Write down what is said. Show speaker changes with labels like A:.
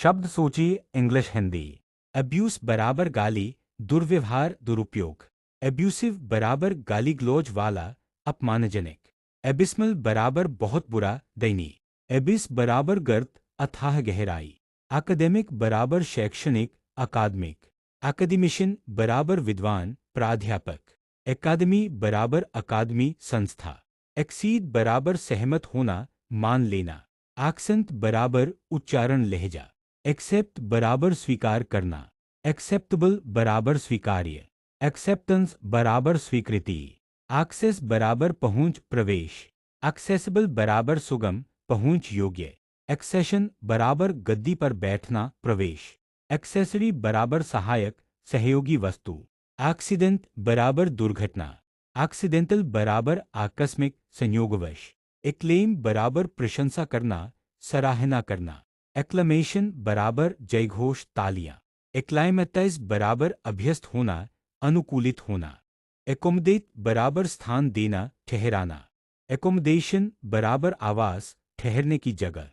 A: शब्द सूची English Hindi. Abuse बराबर गाली, दुर्व्यवहार, दुरुपयोग। एब्यूसिव बराबर गाली ग्लोज वाला, अपमानजनक। एबिस्मल बराबर बहुत बुरा, दयनीय। एबिस बराबर गर्त, अथाह गहराई। एकेडमिक बराबर शैक्षणिक, अकादमिक। एकेडमिशियन बराबर विद्वान, प्राध्यापक। एकादमी बराबर अकादमी, संस्था। एक्सीड बराबर सहमत होना, मान लेना। एक्सेंट बराबर उच्चारण लहजा। एक्सेप्ट बराबर स्वीकार करना। एक्सेप्टेबल बराबर स्वीकार्य। एक्सेप्टेंस बराबर स्वीकृति। एक्सेस बराबर पहुंच, प्रवेश। एक्सेसिबल बराबर सुगम, पहुंच योग्य। एक्सेशन बराबर गद्दी पर बैठना, प्रवेश। एक्सेसरी बराबर सहायक, सहयोगी वस्तु। एक्सीडेंट बराबर दुर्घटना। एक्सीडेंटल बराबर आकस्मिक, संयोगवश। एक्लेम बराबर प्रशंसा करना, सराहना करना। एक्लमेशन बराबर जयघोष, तालियां। एक्लाइमेटाइज बराबर अभ्यस्त होना, अनुकूलित होना। एकोमोडेट बराबर स्थान देना, ठहराना। एकोमोडेशन बराबर आवास, ठहरने की जगह।